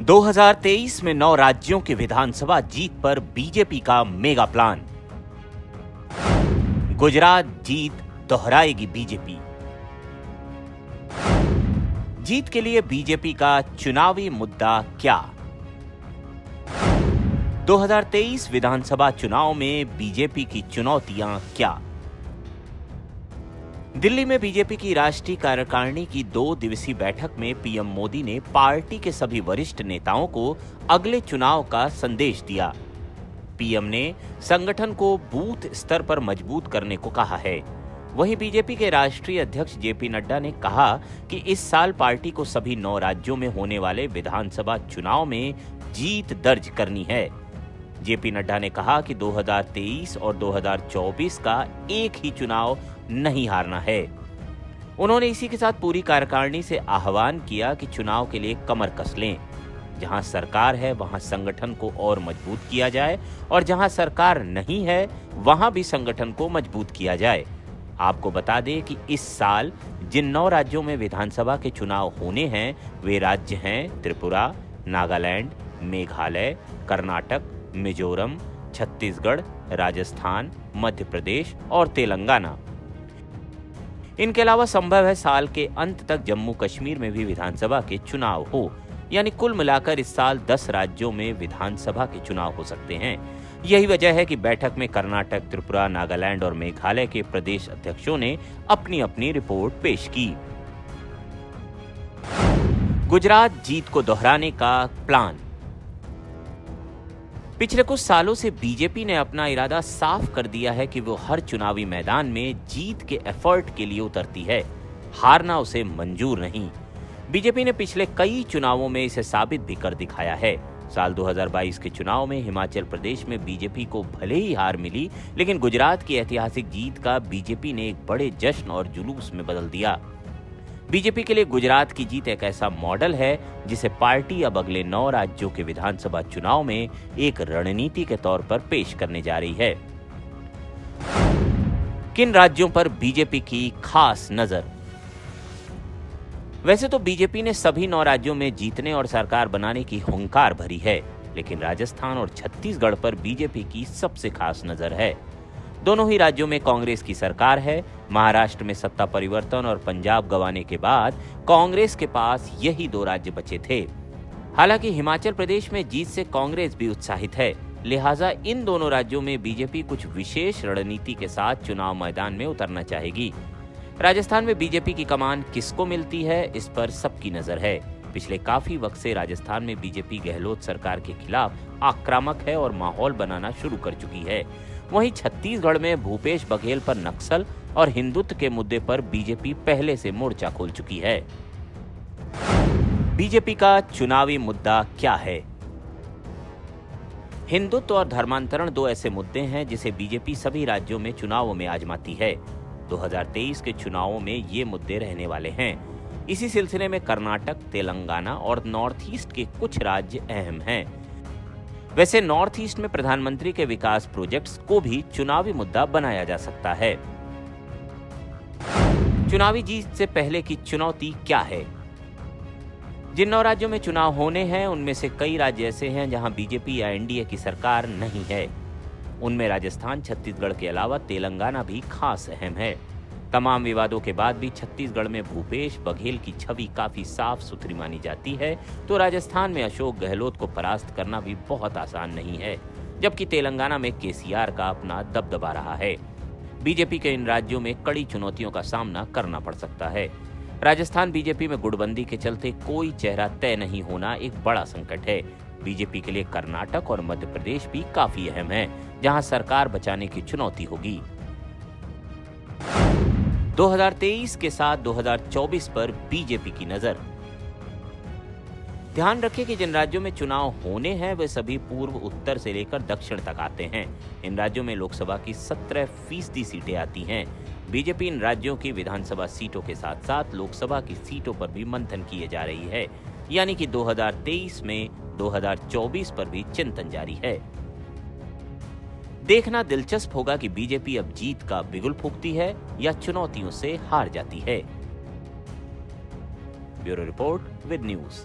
2023 में 9 राज्यों के विधानसभा जीत पर बीजेपी का मेगा प्लान। गुजरात जीत दोहराएगी बीजेपी। जीत के लिए बीजेपी का चुनावी मुद्दा क्या? 2023 विधानसभा चुनाव में बीजेपी की चुनौतियां क्या? दिल्ली में बीजेपी की राष्ट्रीय कार्यकारिणी की 2 दिवसीय बैठक में पीएम मोदी ने पार्टी के सभी वरिष्ठ नेताओं को अगले चुनाव का संदेश दिया। पीएम ने संगठन को बूथ स्तर पर मजबूत करने को कहा है। वहीं बीजेपी के राष्ट्रीय अध्यक्ष जेपी नड्डा ने कहा कि इस साल पार्टी को सभी 9 राज्यों में होने वाले विधानसभा चुनाव में जीत दर्ज करनी है। जेपी नड्डा ने कहा कि 2023 और 2024 का एक ही चुनाव नहीं हारना है। उन्होंने इसी के साथ पूरी कार्यकारिणी से आह्वान किया कि चुनाव के लिए कमर कस लें। जहां सरकार है वहां संगठन को और मजबूत किया जाए और जहां सरकार नहीं है वहां भी संगठन को मजबूत किया जाए। आपको बता दें कि इस साल जिन 9 राज्यों में विधानसभा के चुनाव होने हैं वे राज्य हैं त्रिपुरा, नागालैंड, मेघालय, कर्नाटक, मिजोरम, छत्तीसगढ़, राजस्थान, मध्य प्रदेश और तेलंगाना। इनके अलावा संभव है साल के अंत तक जम्मू कश्मीर में भी विधानसभा के चुनाव हो, यानी कुल मिलाकर इस साल 10 राज्यों में विधानसभा के चुनाव हो सकते हैं। यही वजह है कि बैठक में कर्नाटक, त्रिपुरा, नागालैंड और मेघालय के प्रदेश अध्यक्षों ने अपनी अपनी रिपोर्ट पेश की। गुजरात जीत को दोहराने का प्लान। पिछले कुछ सालों से बीजेपी ने अपना इरादा साफ कर दिया है कि वो हर चुनावी मैदान में जीत के एफर्ट के लिए उतरती है। हारना उसे मंजूर नहीं। बीजेपी ने पिछले कई चुनावों में इसे साबित भी कर दिखाया है। साल 2022 के चुनाव में हिमाचल प्रदेश में बीजेपी को भले ही हार मिली, लेकिन गुजरात की ऐतिहासिक जीत का बीजेपी ने एक बड़े जश्न और जुलूस में बदल दिया। बीजेपी के लिए गुजरात की जीत एक ऐसा मॉडल है जिसे पार्टी अब अगले 9 राज्यों के विधानसभा चुनाव में एक रणनीति के तौर पर पेश करने जा रही है। किन राज्यों पर बीजेपी की खास नजर? वैसे तो बीजेपी ने सभी 9 राज्यों में जीतने और सरकार बनाने की हुंकार भरी है, लेकिन राजस्थान और छत्तीसगढ़ पर बीजेपी की सबसे खास नजर है। दोनों ही राज्यों में कांग्रेस की सरकार है। महाराष्ट्र में सत्ता परिवर्तन और पंजाब गंवाने के बाद कांग्रेस के पास यही 2 राज्य बचे थे। हालांकि हिमाचल प्रदेश में जीत से कांग्रेस भी उत्साहित है, लिहाजा इन दोनों राज्यों में बीजेपी कुछ विशेष रणनीति के साथ चुनाव मैदान में उतरना चाहेगी। राजस्थान में बीजेपी की कमान किसको मिलती है, इस पर सबकी नजर है। पिछले काफी वक्त से राजस्थान में बीजेपी गहलोत सरकार के खिलाफ आक्रामक है और माहौल बनाना शुरू कर चुकी है। वहीं छत्तीसगढ़ में भूपेश बघेल पर नक्सल और हिंदुत्व के मुद्दे पर बीजेपी पहले से मोर्चा खोल चुकी है। बीजेपी का चुनावी मुद्दा क्या है? हिंदुत्व और धर्मांतरण 2 ऐसे मुद्दे हैं जिसे बीजेपी सभी राज्यों में चुनावों में आजमाती है। 2023 के चुनावों में ये मुद्दे रहने वाले हैं। इसी सिलसिले में कर्नाटक, तेलंगाना और नॉर्थ ईस्ट के कुछ राज्य अहम हैं। वैसे नॉर्थ ईस्ट में प्रधानमंत्री के विकास प्रोजेक्ट्स को भी चुनावी मुद्दा बनाया जा सकता है। चुनावी जीत से पहले की चुनौती क्या है? जिन 9 राज्यों में चुनाव होने हैं उनमें से कई राज्य ऐसे हैं जहां बीजेपी या एनडीए की सरकार नहीं है। उनमें राजस्थान, छत्तीसगढ़ के अलावा तेलंगाना भी खास अहम है। तमाम विवादों के बाद भी छत्तीसगढ़ में भूपेश बघेल की छवि काफी साफ सुथरी मानी जाती है, तो राजस्थान में अशोक गहलोत को परास्त करना भी बहुत आसान नहीं है, जबकि तेलंगाना में केसीआर का अपना दबदबा रहा है। बीजेपी के इन राज्यों में कड़ी चुनौतियों का सामना करना पड़ सकता है। राजस्थान बीजेपी में गुटबंदी के चलते कोई चेहरा तय नहीं होना एक बड़ा संकट है। बीजेपी के लिए कर्नाटक और मध्य प्रदेश भी काफी अहम है, जहां सरकार बचाने की चुनौती होगी। 2023 के साथ 2024 पर बीजेपी की नजर। ध्यान रखें कि जिन राज्यों में चुनाव होने हैं वे सभी पूर्व, उत्तर से लेकर दक्षिण तक आते हैं। इन राज्यों में लोकसभा की 17% सीटें आती हैं। बीजेपी इन राज्यों की विधानसभा सीटों के साथ साथ लोकसभा की सीटों पर भी मंथन किए जा रही है, यानी कि 2023 में 2024 पर भी चिंतन जारी है। देखना दिलचस्प होगा कि बीजेपी अब जीत का बिगुल फूंकती है या चुनौतियों से हार जाती है। Bureau report with news.